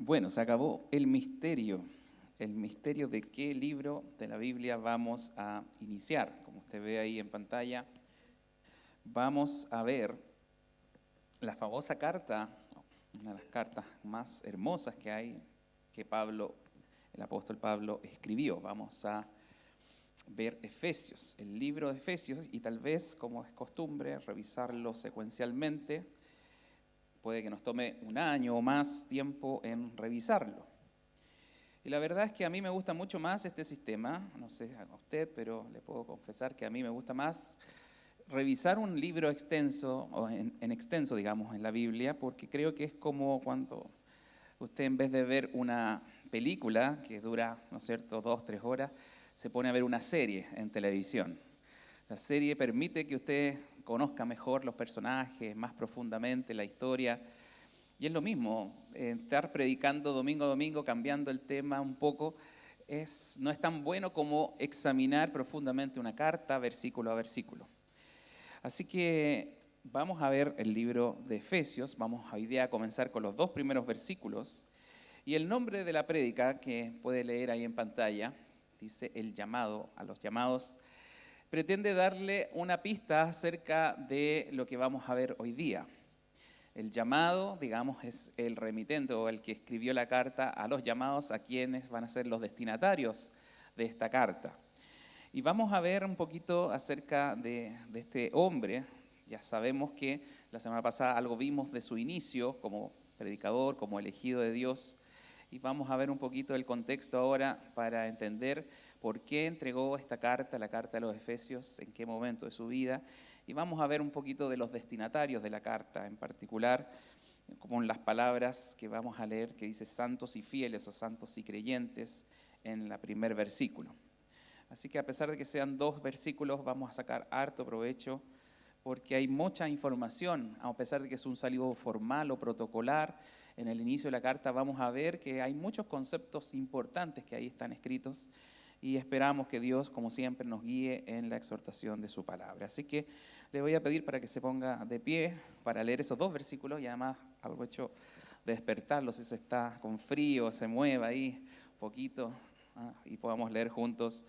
Bueno, se acabó el misterio. El misterio de qué libro de la Biblia vamos a iniciar. Como usted ve ahí en pantalla, vamos a ver la famosa carta, una de las cartas más hermosas que hay, que el apóstol Pablo escribió. Vamos a ver Efesios, el libro de Efesios, y tal vez, como es costumbre, revisarlo secuencialmente. Puede que nos tome un año o más tiempo en revisarlo. Y la verdad es que a mí me gusta mucho más este sistema, no sé a usted, pero le puedo confesar que a mí me gusta más revisar un libro extenso, o en extenso, digamos, en la Biblia, porque creo que es como cuando usted, en vez de ver una película que dura, ¿no es cierto?, 2, 3 horas, se pone a ver una serie en televisión. La serie permite que usted conozca mejor los personajes, más profundamente la historia. Y es lo mismo, estar predicando domingo a domingo, cambiando el tema un poco, no es tan bueno como examinar profundamente una carta, versículo a versículo. Así que vamos a ver el libro de Efesios. Vamos hoy día a comenzar con los 2 primeros versículos. Y el nombre de la prédica, que puede leer ahí en pantalla, dice el llamado a los llamados. Pretende darle una pista acerca de lo que vamos a ver hoy día. El llamado, digamos, es el remitente o el que escribió la carta a los llamados, a quienes van a ser los destinatarios de esta carta. Y vamos a ver un poquito acerca de este hombre. Ya sabemos que la semana pasada algo vimos de su inicio como predicador, como elegido de Dios. Y vamos a ver un poquito el contexto ahora para entender por qué entregó esta carta, la carta a los Efesios, en qué momento de su vida. Y vamos a ver un poquito de los destinatarios de la carta, en particular, como las palabras que vamos a leer, que dice santos y fieles o santos y creyentes en el primer versículo. Así que a pesar de que sean 2 versículos, vamos a sacar harto provecho porque hay mucha información, a pesar de que es un saludo formal o protocolar. En el inicio de la carta vamos a ver que hay muchos conceptos importantes que ahí están escritos y esperamos que Dios, como siempre, nos guíe en la exhortación de su palabra. Así que le voy a pedir para que se ponga de pie para leer esos 2 versículos y además aprovecho de despertarlo si se está con frío, se mueva ahí un poquito y podamos leer juntos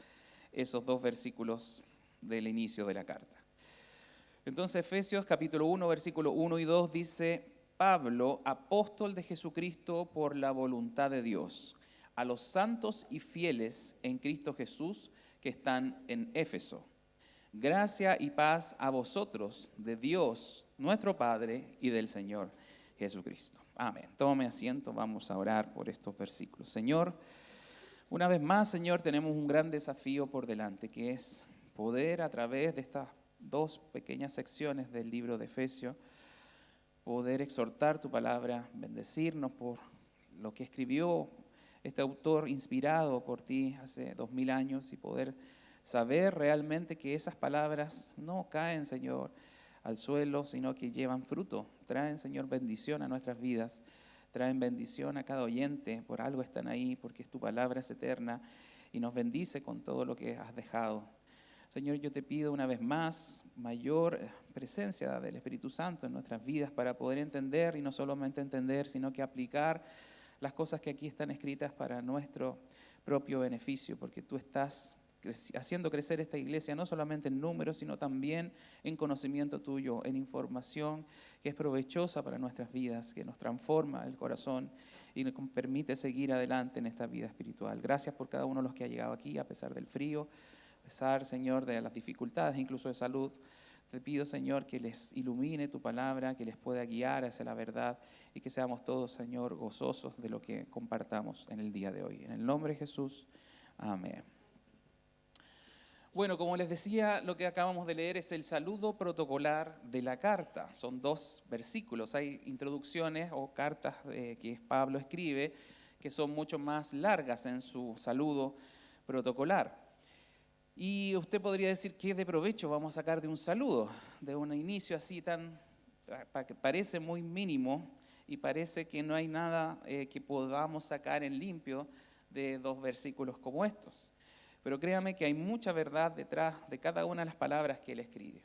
esos 2 versículos del inicio de la carta. Entonces, Efesios capítulo 1, versículo 1 y 2 dice: Pablo, apóstol de Jesucristo por la voluntad de Dios, a los santos y fieles en Cristo Jesús que están en Éfeso. Gracia y paz a vosotros, de Dios nuestro Padre y del Señor Jesucristo. Amén. Tome asiento, vamos a orar por estos versículos. Señor, una vez más, Señor, tenemos un gran desafío por delante, que es poder, a través de estas 2 pequeñas secciones del libro de Efesios, poder exhortar tu palabra, bendecirnos por lo que escribió este autor inspirado por ti hace 2000 años y poder saber realmente que esas palabras no caen, Señor, al suelo, sino que llevan fruto. Traen, Señor, bendición a nuestras vidas. Traen bendición a cada oyente, por algo están ahí, porque tu palabra es eterna y nos bendice con todo lo que has dejado. Señor, yo te pido una vez más mayor presencia del Espíritu Santo en nuestras vidas para poder entender, y no solamente entender, sino que aplicar las cosas que aquí están escritas para nuestro propio beneficio, porque tú estás haciendo crecer esta iglesia no solamente en números, sino también en conocimiento tuyo, en información que es provechosa para nuestras vidas, que nos transforma el corazón y nos permite seguir adelante en esta vida espiritual. Gracias por cada uno de los que ha llegado aquí a pesar del frío, a pesar, Señor, de las dificultades, incluso de salud. Te pido, Señor, que les ilumine tu palabra, que les pueda guiar hacia la verdad y que seamos todos, Señor, gozosos de lo que compartamos en el día de hoy. En el nombre de Jesús, amén. Bueno, como les decía, lo que acabamos de leer es el saludo protocolar de la carta. Son 2 versículos. Hay introducciones o cartas que Pablo escribe que son mucho más largas en su saludo protocolar. Y usted podría decir, ¿qué de provecho vamos a sacar de un saludo? De un inicio así tan, que parece muy mínimo y parece que no hay nada que podamos sacar en limpio de 2 versículos como estos. Pero créame que hay mucha verdad detrás de cada una de las palabras que él escribe.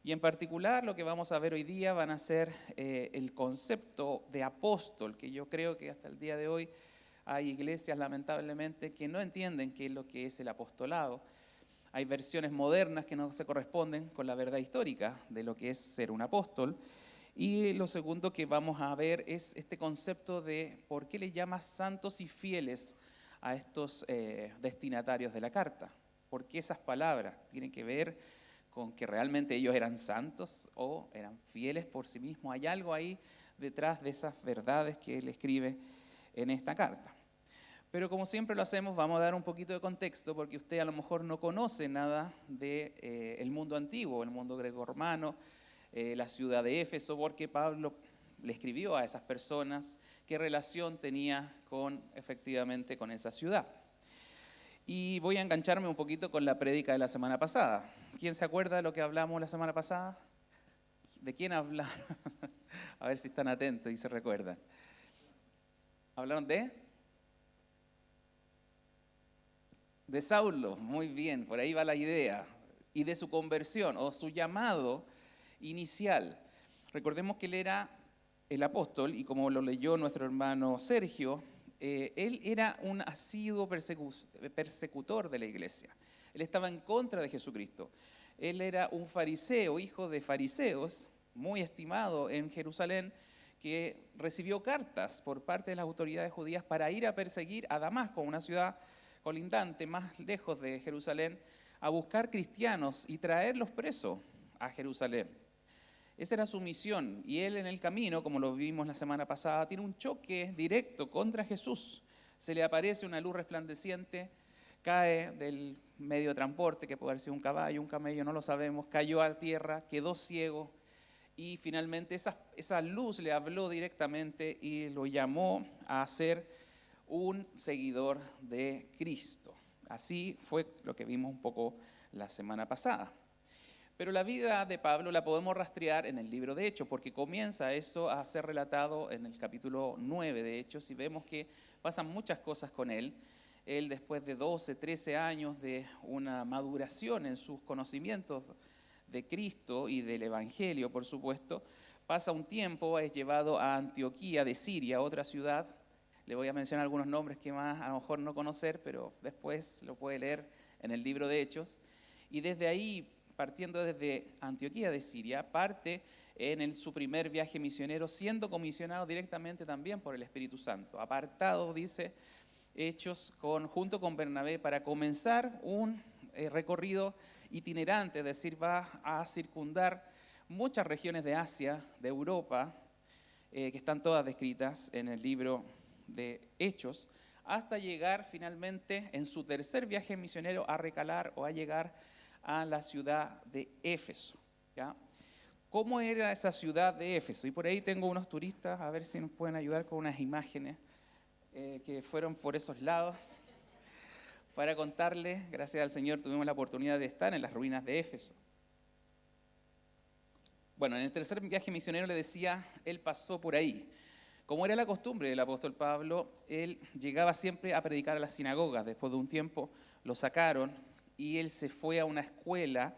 Y en particular lo que vamos a ver hoy día van a ser el concepto de apóstol, que yo creo que hasta el día de hoy hay iglesias lamentablemente que no entienden qué es lo que es el apostolado. Hay versiones modernas que no se corresponden con la verdad histórica de lo que es ser un apóstol. Y lo segundo que vamos a ver es este concepto de por qué le llama santos y fieles a estos destinatarios de la carta. ¿Por qué esas palabras tienen que ver con que realmente ellos eran santos o eran fieles por sí mismos? Hay algo ahí detrás de esas verdades que él escribe en esta carta. Pero como siempre lo hacemos, vamos a dar un poquito de contexto porque usted a lo mejor no conoce nada del mundo antiguo, el mundo greco-romano, la ciudad de Éfeso, porque Pablo le escribió a esas personas qué relación tenía efectivamente con esa ciudad. Y voy a engancharme un poquito con la prédica de la semana pasada. ¿Quién se acuerda de lo que hablamos la semana pasada? ¿De quién hablaron? A ver si están atentos y se recuerdan. ¿Hablaron de Saulo? Muy bien, por ahí va la idea. Y de su conversión o su llamado inicial. Recordemos que él era el apóstol y como lo leyó nuestro hermano Sergio, él era un asiduo persecutor de la iglesia. Él estaba en contra de Jesucristo. Él era un fariseo, hijo de fariseos, muy estimado en Jerusalén, que recibió cartas por parte de las autoridades judías para ir a perseguir a Damasco, una ciudad colindante más lejos de Jerusalén, a buscar cristianos y traerlos presos a Jerusalén. Esa era su misión y él en el camino, como lo vimos la semana pasada, tiene un choque directo contra Jesús. Se le aparece una luz resplandeciente, cae del medio de transporte, que puede haber sido un caballo, un camello, no lo sabemos, cayó a tierra, quedó ciego y finalmente esa luz le habló directamente y lo llamó a ser un seguidor de Cristo. Así fue lo que vimos un poco la semana pasada. Pero la vida de Pablo la podemos rastrear en el libro de Hechos, porque comienza eso a ser relatado en el capítulo 9 de Hechos y vemos que pasan muchas cosas con él. Él después de 12, 13 años de una maduración en sus conocimientos de Cristo y del Evangelio, por supuesto, pasa un tiempo, es llevado a Antioquía de Siria, otra ciudad. Le voy a mencionar algunos nombres que más a lo mejor no conocer, pero después lo puede leer en el libro de Hechos. Y desde ahí, partiendo desde Antioquía de Siria, parte en su primer viaje misionero, siendo comisionado directamente también por el Espíritu Santo. Apartado, dice Hechos, junto con Bernabé, para comenzar un recorrido itinerante, es decir, va a circundar muchas regiones de Asia, de Europa, que están todas descritas en el libro de Hechos, hasta llegar finalmente en su tercer viaje misionero a recalar o a llegar a la ciudad de Éfeso. ¿Ya? ¿Cómo era esa ciudad de Éfeso? Y por ahí tengo unos turistas, a ver si nos pueden ayudar con unas imágenes que fueron por esos lados. Para contarles, gracias al Señor, tuvimos la oportunidad de estar en las ruinas de Éfeso. Bueno, en el tercer viaje misionero le decía, él pasó por ahí. Como era la costumbre del apóstol Pablo, él llegaba siempre a predicar a las sinagogas. Después de un tiempo lo sacaron y él se fue a una escuela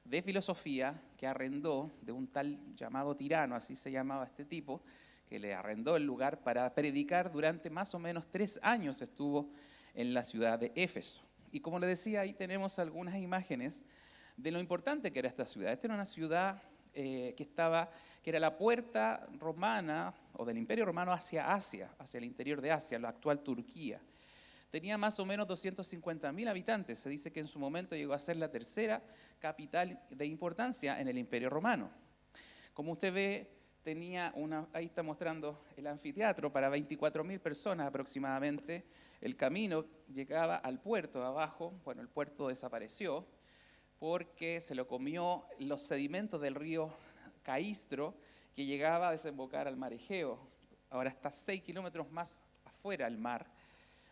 de filosofía que arrendó de un tal llamado Tirano, así se llamaba este tipo, que le arrendó el lugar para predicar durante más o menos 3 años estuvo en la ciudad de Éfeso. Y como le decía, ahí tenemos algunas imágenes de lo importante que era esta ciudad. Esta era una ciudad que era la puerta romana o del Imperio Romano hacia Asia, hacia el interior de Asia, la actual Turquía. Tenía más o menos 250.000 habitantes. Se dice que en su momento llegó a ser la tercera capital de importancia en el Imperio Romano. Como usted ve, ahí está mostrando el anfiteatro para 24.000 personas aproximadamente. El camino llegaba al puerto de abajo. Bueno, el puerto desapareció porque se lo comió los sedimentos del río Caistro, que llegaba a desembocar al mar Egeo. Ahora está 6 kilómetros más afuera del mar.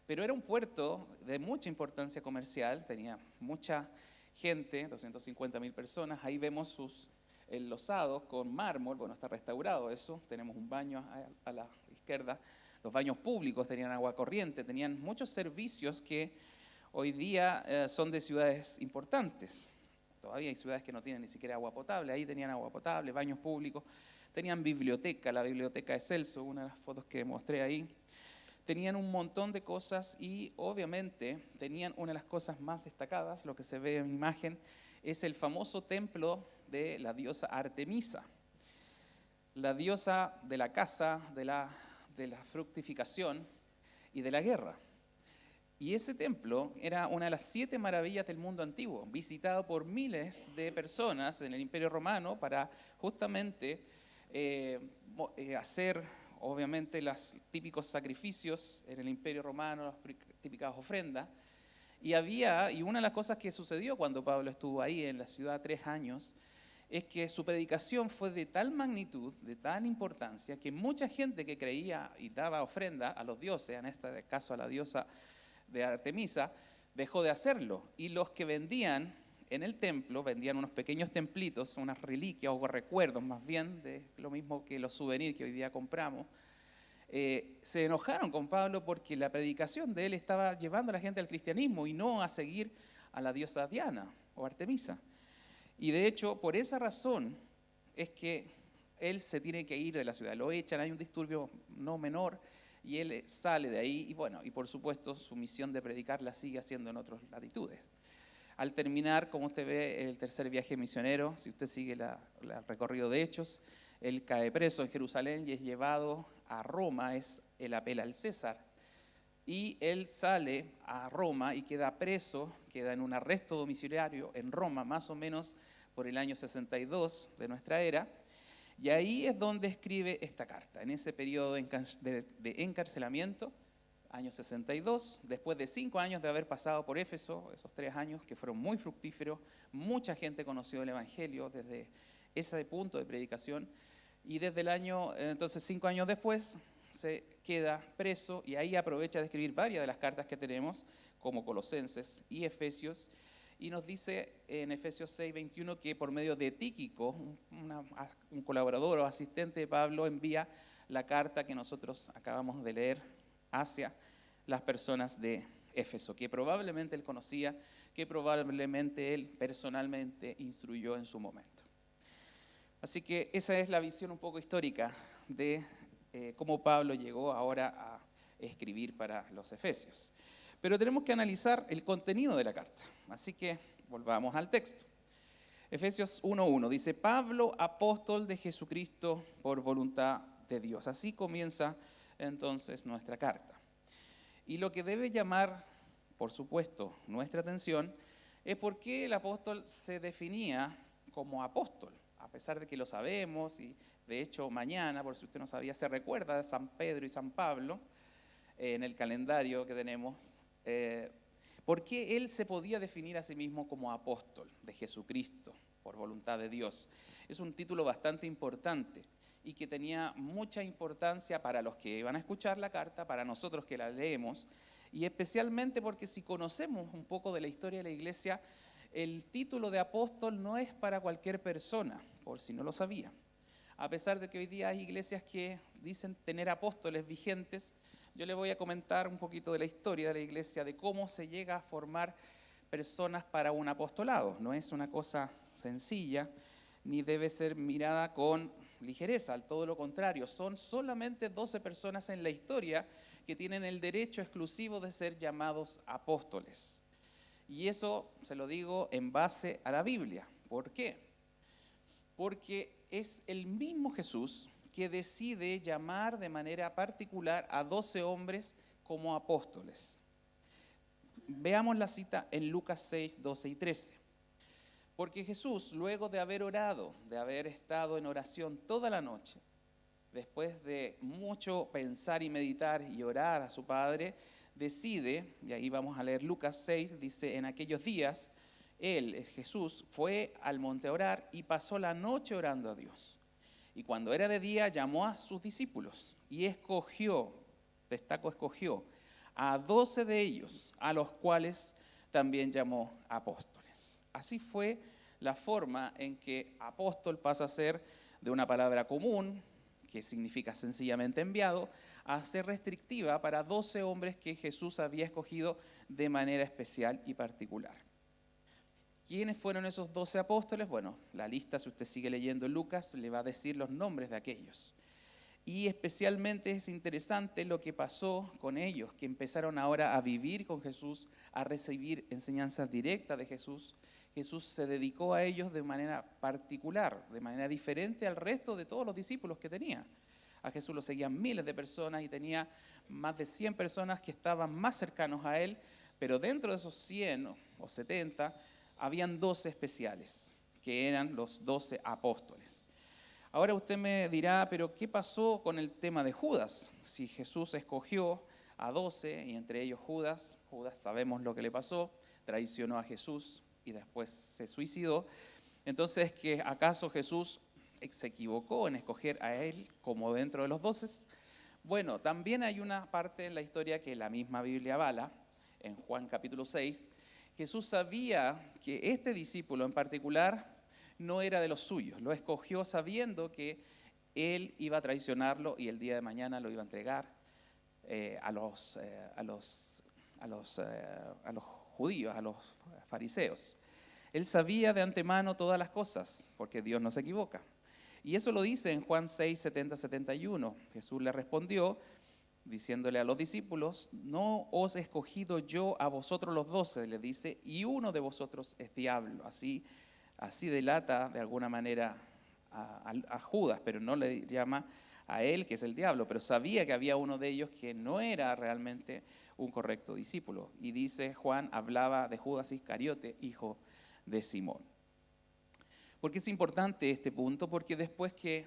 Pero era un puerto de mucha importancia comercial, tenía mucha gente, 250.000 personas. Ahí vemos sus enlosados con mármol, bueno, está restaurado eso. Tenemos un baño a la izquierda. Los baños públicos tenían agua corriente, tenían muchos servicios que hoy día son de ciudades importantes. todavía hay ciudades que no tienen ni siquiera agua potable, ahí tenían agua potable, baños públicos, tenían biblioteca, la biblioteca de Celso, una de las fotos que mostré ahí. Tenían un montón de cosas y obviamente tenían una de las cosas más destacadas, lo que se ve en imagen, es el famoso templo de la diosa Artemisa, la diosa de la caza, de la fructificación y de la guerra. Y ese templo era una de las 7 maravillas del mundo antiguo, visitado por miles de personas en el Imperio Romano para justamente hacer, obviamente, los típicos sacrificios en el Imperio Romano, las típicas ofrendas. Y una de las cosas que sucedió cuando Pablo estuvo ahí en la ciudad 3 años, es que su predicación fue de tal magnitud, de tal importancia, que mucha gente que creía y daba ofrenda a los dioses, en este caso a la diosa de Artemisa, dejó de hacerlo. Y los que vendían en el templo, vendían unos pequeños templitos, unas reliquias o recuerdos más bien, de lo mismo que los souvenirs que hoy día compramos, se enojaron con Pablo porque la predicación de él estaba llevando a la gente al cristianismo y no a seguir a la diosa Diana o Artemisa. Y de hecho, por esa razón es que él se tiene que ir de la ciudad. Lo echan, hay un disturbio no menor y él sale de ahí. Y bueno, y por supuesto su misión de predicar la sigue haciendo en otras latitudes. Al terminar, como usted ve, el tercer viaje misionero, si usted sigue el recorrido de Hechos, él cae preso en Jerusalén y es llevado a Roma, él apela al César. Y él sale a Roma y queda preso, queda en un arresto domiciliario en Roma, más o menos por el año 62 de nuestra era. Y ahí es donde escribe esta carta, en ese periodo de encarcelamiento, año 62, después de 5 años de haber pasado por Éfeso, esos 3 años que fueron muy fructíferos, mucha gente conoció el Evangelio desde ese punto de predicación. Y desde el año, entonces 5 años después, se queda preso y ahí aprovecha de escribir varias de las cartas que tenemos, como Colosenses y Efesios, y nos dice en Efesios 6:21 que por medio de Tíquico, un colaborador o asistente de Pablo, envía la carta que nosotros acabamos de leer hacia las personas de Éfeso, que probablemente él conocía, que probablemente él personalmente instruyó en su momento. Así que esa es la visión un poco histórica de cómo Pablo llegó ahora a escribir para los Efesios. Pero tenemos que analizar el contenido de la carta. Así que volvamos al texto. Efesios 1:1 dice: Pablo, apóstol de Jesucristo por voluntad de Dios. Así comienza entonces nuestra carta. Y lo que debe llamar, por supuesto, nuestra atención es por qué el apóstol se definía como apóstol, a pesar de que lo sabemos y de hecho mañana, por si usted no sabía, se recuerda de San Pedro y San Pablo en el calendario que tenemos. ¿Por qué él se podía definir a sí mismo como apóstol de Jesucristo por voluntad de Dios? Es un título bastante importante y que tenía mucha importancia para los que iban a escuchar la carta, para nosotros que la leemos, y especialmente porque si conocemos un poco de la historia de la iglesia, el título de apóstol no es para cualquier persona, por si no lo sabía. A pesar de que hoy día hay iglesias que dicen tener apóstoles vigentes, yo le voy a comentar un poquito de la historia de la iglesia, de cómo se llega a formar personas para un apostolado. No es una cosa sencilla, ni debe ser mirada con ligereza, al todo lo contrario. Son solamente 12 personas en la historia que tienen el derecho exclusivo de ser llamados apóstoles. Y eso se lo digo en base a la Biblia. ¿Por qué? Porque es el mismo Jesús que decide llamar de manera particular a 12 hombres como apóstoles. Veamos la cita en Lucas 6, 12 y 13. Porque Jesús, luego de haber orado, de haber estado en oración toda la noche, después de mucho pensar y meditar y orar a su Padre, decide, y ahí vamos a leer Lucas 6, dice: en aquellos días, él, Jesús, fue al monte a orar y pasó la noche orando a Dios. Y cuando era de día, llamó a sus discípulos y escogió a 12 de ellos, a los cuales también llamó apóstoles. Así fue la forma en que apóstol pasa a ser de una palabra común, que significa sencillamente enviado, a ser restrictiva para 12 hombres que Jesús había escogido de manera especial y particular. ¿Quiénes fueron esos 12 apóstoles? Bueno, la lista, si usted sigue leyendo Lucas, le va a decir los nombres de aquellos. Y especialmente es interesante lo que pasó con ellos, que empezaron ahora a vivir con Jesús, a recibir enseñanzas directas de Jesús. Jesús se dedicó a ellos de manera particular, de manera diferente al resto de todos los discípulos que tenía. A Jesús lo seguían miles de personas y tenía más de 100 personas que estaban más cercanos a él, pero dentro de esos 100 o 70 habían 12 especiales, que eran los 12 apóstoles. Ahora usted me dirá, pero ¿qué pasó con el tema de Judas? Si Jesús escogió a 12 y entre ellos Judas sabemos lo que le pasó, traicionó a Jesús y después se suicidó. Entonces, ¿que acaso Jesús se equivocó en escoger a él como dentro de los 12? Bueno, también hay una parte en la historia que la misma Biblia avala, en Juan capítulo 6, Jesús sabía que este discípulo en particular no era de los suyos, lo escogió sabiendo que él iba a traicionarlo y el día de mañana lo iba a entregar a los judíos, a los fariseos. Él sabía de antemano todas las cosas, porque Dios no se equivoca. Y eso lo dice en Juan 6, 70, 71. Jesús le respondió, diciéndole a los discípulos, no os he escogido yo a vosotros los 12, le dice, y uno de vosotros es diablo. Así delata de alguna manera a Judas, pero no le llama a él, que es el diablo, pero sabía que había uno de ellos que no era realmente un correcto discípulo. Y dice Juan, hablaba de Judas Iscariote, hijo de Simón. ¿Por qué es importante este punto? Porque después que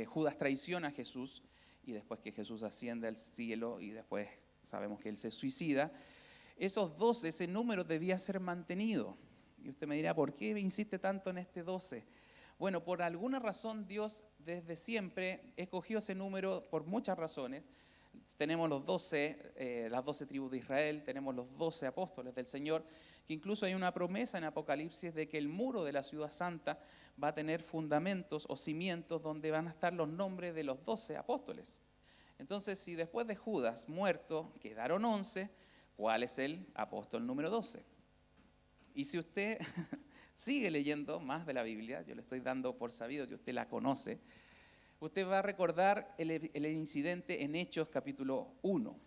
Judas traiciona a Jesús, y después que Jesús asciende al cielo, y después sabemos que él se suicida, esos 12, ese número debía ser mantenido. Y usted me dirá, ¿por qué insiste tanto en este 12? Bueno, por alguna razón Dios desde siempre escogió ese número por muchas razones. Tenemos los 12, las 12 tribus de Israel, tenemos los 12 apóstoles del Señor, que incluso hay una promesa en Apocalipsis de que el muro de la ciudad santa va a tener fundamentos o cimientos donde van a estar los nombres de los 12 apóstoles. Entonces, si después de Judas muerto quedaron 11, ¿cuál es el apóstol número 12? Y si usted sigue leyendo más de la Biblia, yo le estoy dando por sabido que usted la conoce, usted va a recordar el incidente en Hechos capítulo 1.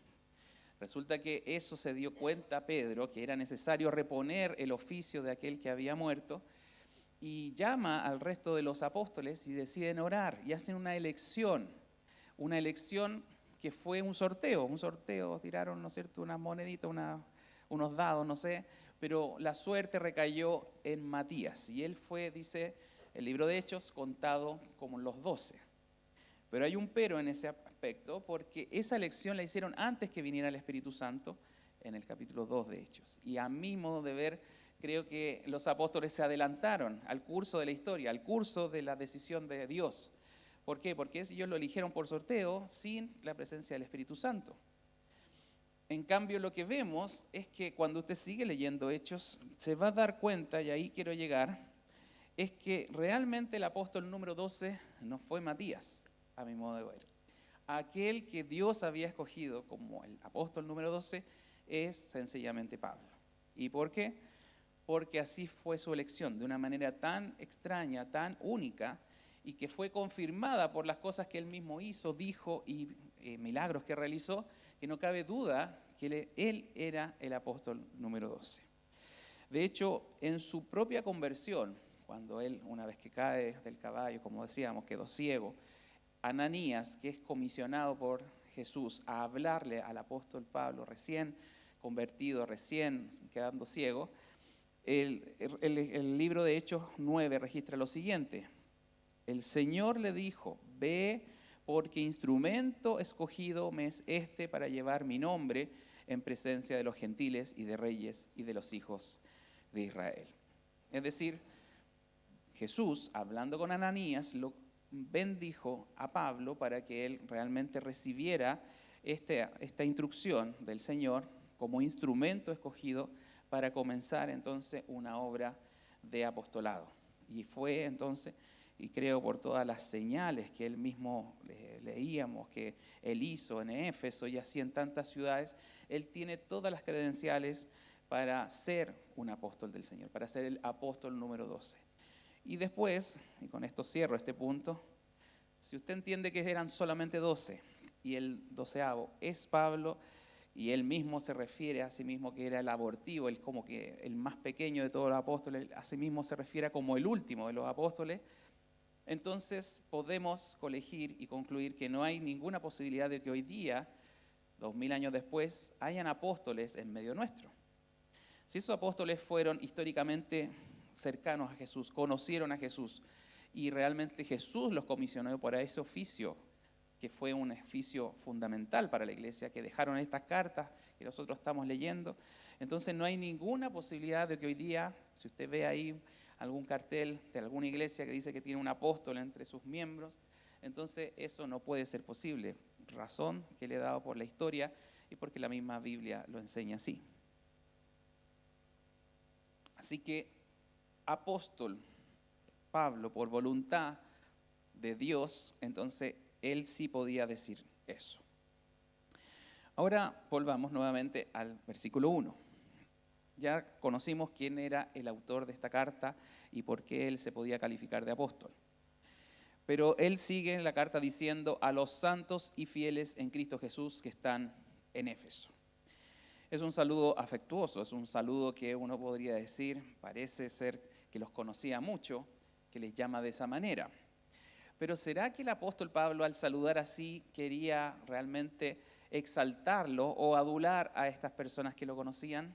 Resulta que eso se dio cuenta Pedro, que era necesario reponer el oficio de aquel que había muerto, y llama al resto de los apóstoles y deciden orar y hacen una elección que fue un sorteo, tiraron, ¿no es cierto?, una monedita, unos dados, no sé, pero la suerte recayó en Matías y él fue, dice el libro de Hechos, contado como los 12. Pero hay un pero en ese aspecto porque esa elección la hicieron antes que viniera el Espíritu Santo en el capítulo 2 de Hechos. Y a mi modo de ver, creo que los apóstoles se adelantaron al curso de la historia, al curso de la decisión de Dios. ¿Por qué? Porque ellos lo eligieron por sorteo sin la presencia del Espíritu Santo. En cambio, lo que vemos es que cuando usted sigue leyendo Hechos, se va a dar cuenta, y ahí quiero llegar, es que realmente el apóstol número 12 no fue Matías, a mi modo de ver. Aquel que Dios había escogido como el apóstol número 12 es sencillamente Pablo. ¿Y por qué? Porque así fue su elección, de una manera tan extraña, tan única, y que fue confirmada por las cosas que él mismo hizo, dijo y milagros que realizó, que no cabe duda que él era el apóstol número 12. De hecho, en su propia conversión, cuando él, una vez que cae del caballo, como decíamos, quedó ciego, Ananías, que es comisionado por Jesús a hablarle al apóstol Pablo, recién convertido, recién quedando ciego, el libro de Hechos 9 registra lo siguiente: el Señor le dijo, ve, porque instrumento escogido me es este para llevar mi nombre en presencia de los gentiles y de reyes y de los hijos de Israel. Es decir, Jesús, hablando con Ananías, lo bendijo a Pablo para que él realmente recibiera esta instrucción del Señor como instrumento escogido para comenzar entonces una obra de apostolado. Y fue entonces, y creo por todas las señales que él mismo leíamos que él hizo en Éfeso y así en tantas ciudades, él tiene todas las credenciales para ser un apóstol del Señor, para ser el apóstol número 12. Y después, y con esto cierro este punto, si usted entiende que eran solamente 12 y el 12º es Pablo, y él mismo se refiere a sí mismo que era el abortivo, el como que el más pequeño de todos los apóstoles, a sí mismo se refiere como el último de los apóstoles, entonces podemos colegir y concluir que no hay ninguna posibilidad de que hoy día, 2000 años después, hayan apóstoles en medio nuestro. Si esos apóstoles fueron históricamente cercanos a Jesús, conocieron a Jesús y realmente Jesús los comisionó para ese oficio, que fue un oficio fundamental para la iglesia, que dejaron estas cartas que nosotros estamos leyendo, entonces no hay ninguna posibilidad de que hoy día, si usted ve ahí algún cartel de alguna iglesia que dice que tiene un apóstol entre sus miembros, entonces eso no puede ser posible, razón que le he dado por la historia y porque la misma Biblia lo enseña así. Así que apóstol Pablo, por voluntad de Dios, entonces él sí podía decir eso. Ahora volvamos nuevamente al versículo 1. Ya conocimos quién era el autor de esta carta y por qué él se podía calificar de apóstol. Pero él sigue en la carta diciendo a los santos y fieles en Cristo Jesús que están en Éfeso. Es un saludo afectuoso, es un saludo que uno podría decir, parece ser que los conocía mucho, que les llama de esa manera. Pero ¿será que el apóstol Pablo al saludar así quería realmente exaltarlo o adular a estas personas que lo conocían?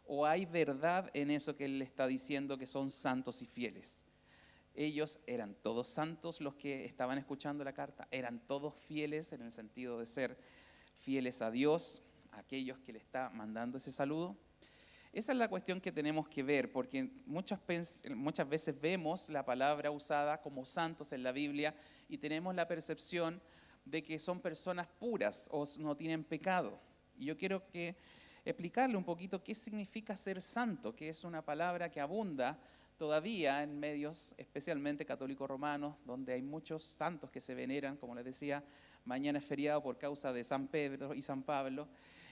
¿O hay verdad en eso que él le está diciendo que son santos y fieles? Ellos eran todos santos los que estaban escuchando la carta, eran todos fieles en el sentido de ser fieles a Dios, a aquellos que le está mandando ese saludo. Esa es la cuestión que tenemos que ver, porque muchas veces vemos la palabra usada como santos en la Biblia y tenemos la percepción de que son personas puras o no tienen pecado. Y yo quiero explicarle un poquito qué significa ser santo, que es una palabra que abunda todavía en medios, especialmente católicos romanos, donde hay muchos santos que se veneran, como les decía, mañana es feriado por causa de San Pedro y San Pablo,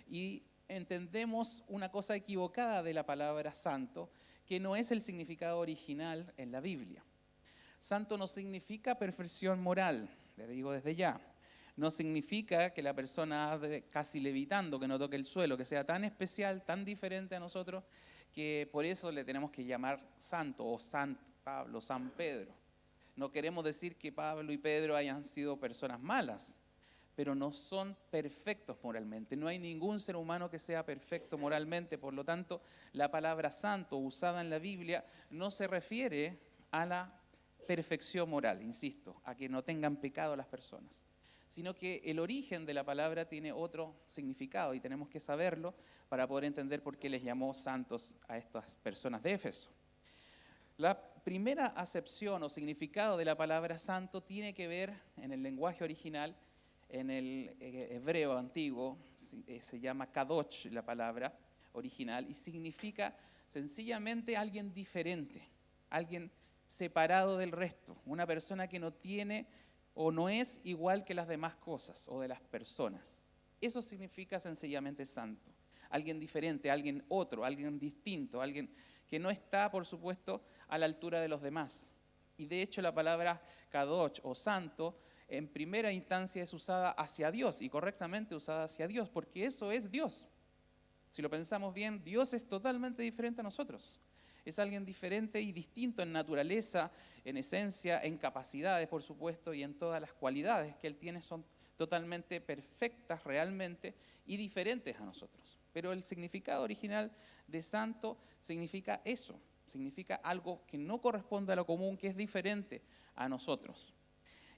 y entendemos una cosa equivocada de la palabra santo, que no es el significado original en la Biblia. Santo no significa perfección moral, le digo desde ya. No significa que la persona ande casi levitando, que no toque el suelo, que sea tan especial, tan diferente a nosotros, que por eso le tenemos que llamar santo o San Pablo, San Pedro. No queremos decir que Pablo y Pedro hayan sido personas malas, pero no son perfectos moralmente. No hay ningún ser humano que sea perfecto moralmente, por lo tanto, la palabra santo usada en la Biblia no se refiere a la perfección moral, insisto, a que no tengan pecado las personas, sino que el origen de la palabra tiene otro significado y tenemos que saberlo para poder entender por qué les llamó santos a estas personas de Éfeso. La primera acepción o significado de la palabra santo tiene que ver en el lenguaje original, en el hebreo antiguo, se llama kadosh la palabra original y significa sencillamente alguien diferente, alguien separado del resto, una persona que no tiene o no es igual que las demás cosas o de las personas. Eso significa sencillamente santo. Alguien diferente, alguien otro, alguien distinto, alguien que no está, por supuesto, a la altura de los demás. Y de hecho la palabra kadosh o santo en primera instancia es usada hacia Dios y correctamente usada hacia Dios, porque eso es Dios. Si lo pensamos bien, Dios es totalmente diferente a nosotros. Es alguien diferente y distinto en naturaleza, en esencia, en capacidades, por supuesto, y en todas las cualidades que Él tiene son totalmente perfectas realmente y diferentes a nosotros. Pero el significado original de santo significa eso, significa algo que no corresponde a lo común, que es diferente a nosotros.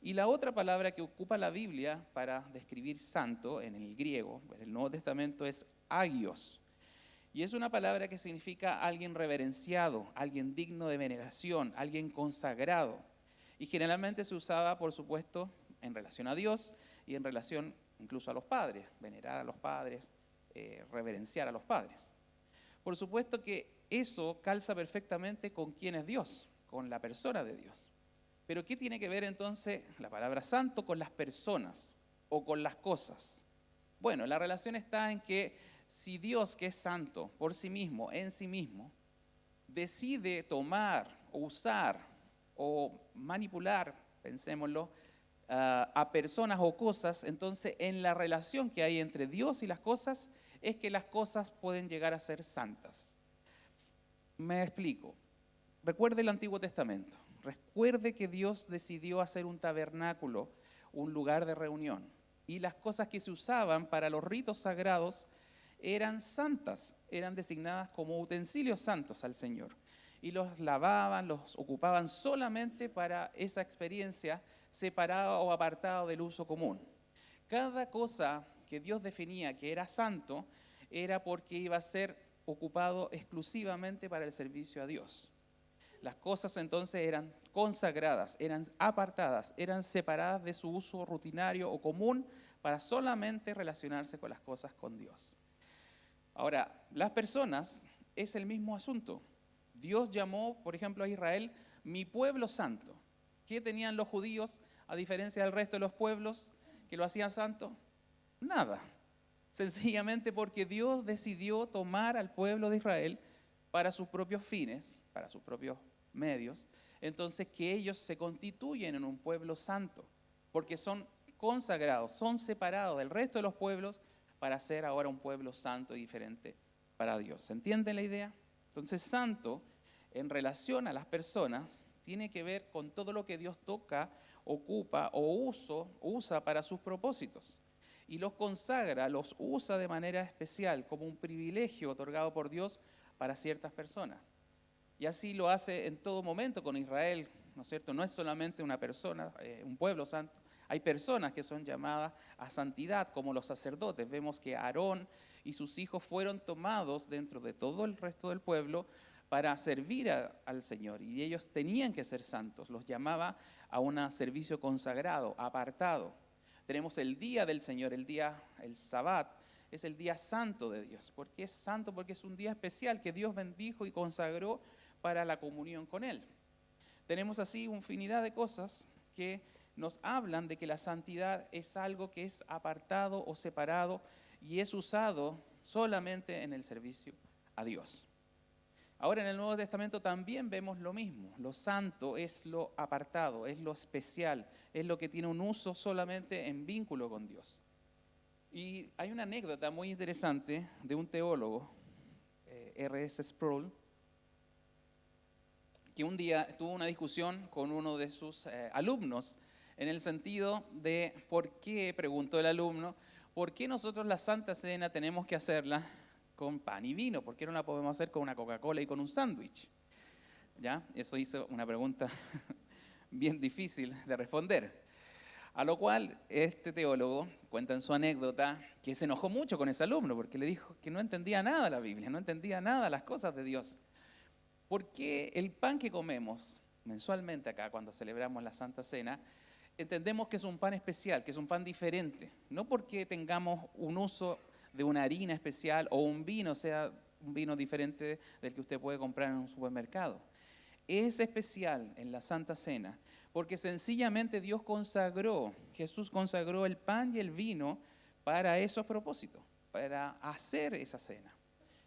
Y la otra palabra que ocupa la Biblia para describir santo en el griego, en el Nuevo Testamento, es agios. Y es una palabra que significa alguien reverenciado, alguien digno de veneración, alguien consagrado. Y generalmente se usaba, por supuesto, en relación a Dios y en relación incluso a los padres, venerar a los padres, reverenciar a los padres. Por supuesto que eso calza perfectamente con quién es Dios, con la persona de Dios. Pero ¿qué tiene que ver entonces la palabra santo con las personas o con las cosas? Bueno, la relación está en que si Dios, que es santo por sí mismo, en sí mismo, decide tomar o usar o manipular, pensémoslo, a personas o cosas, entonces en la relación que hay entre Dios y las cosas es que las cosas pueden llegar a ser santas. Me explico. Recuerde el Antiguo Testamento. Recuerde que Dios decidió hacer un tabernáculo, un lugar de reunión. Y las cosas que se usaban para los ritos sagrados eran santas, eran designadas como utensilios santos al Señor. Y los lavaban, los ocupaban solamente para esa experiencia separada o apartada del uso común. Cada cosa que Dios definía que era santo era porque iba a ser ocupado exclusivamente para el servicio a Dios. Las cosas entonces eran consagradas, eran apartadas, eran separadas de su uso rutinario o común para solamente relacionarse con las cosas con Dios. Ahora, las personas es el mismo asunto. Dios llamó, por ejemplo, a Israel mi pueblo santo. ¿Qué tenían los judíos a diferencia del resto de los pueblos que lo hacían santo? Nada. Sencillamente porque Dios decidió tomar al pueblo de Israel para sus propios fines, para sus propios medios, entonces que ellos se constituyen en un pueblo santo, porque son consagrados, son separados del resto de los pueblos para ser ahora un pueblo santo y diferente para Dios. ¿Se entiende la idea? Entonces, santo, en relación a las personas, tiene que ver con todo lo que Dios toca, ocupa o usa para sus propósitos. Y los consagra, los usa de manera especial, como un privilegio otorgado por Dios para ciertas personas. Y así lo hace en todo momento con Israel, ¿no es cierto? No es solamente una persona, un pueblo santo. Hay personas que son llamadas a santidad, como los sacerdotes. Vemos que Aarón y sus hijos fueron tomados dentro de todo el resto del pueblo para servir al Señor. Y ellos tenían que ser santos. Los llamaba a un servicio consagrado, apartado. Tenemos el día del Señor, el Sabbat, es el día santo de Dios. ¿Por qué es santo? Porque es un día especial que Dios bendijo y consagró para la comunión con Él. Tenemos así infinidad de cosas que nos hablan de que la santidad es algo que es apartado o separado y es usado solamente en el servicio a Dios. Ahora en el Nuevo Testamento también vemos lo mismo. Lo santo es lo apartado, es lo especial, es lo que tiene un uso solamente en vínculo con Dios. Y hay una anécdota muy interesante de un teólogo, R.S. Sproul, que un día tuvo una discusión con uno de sus alumnos en el sentido de por qué, preguntó el alumno, ¿por qué nosotros la Santa Cena tenemos que hacerla con pan y vino? ¿Por qué no la podemos hacer con una Coca-Cola y con un sándwich? ¿Ya? Eso hizo una pregunta bien difícil de responder. A lo cual este teólogo cuenta en su anécdota que se enojó mucho con ese alumno porque le dijo que no entendía nada de la Biblia, no entendía nada de las cosas de Dios. ¿Por qué el pan que comemos mensualmente acá cuando celebramos la Santa Cena, entendemos que es un pan especial, que es un pan diferente? No porque tengamos un uso de una harina especial o un vino, sea un vino diferente del que usted puede comprar en un supermercado. Es especial en la Santa Cena porque sencillamente Jesús consagró el pan y el vino para esos propósitos, para hacer esa cena.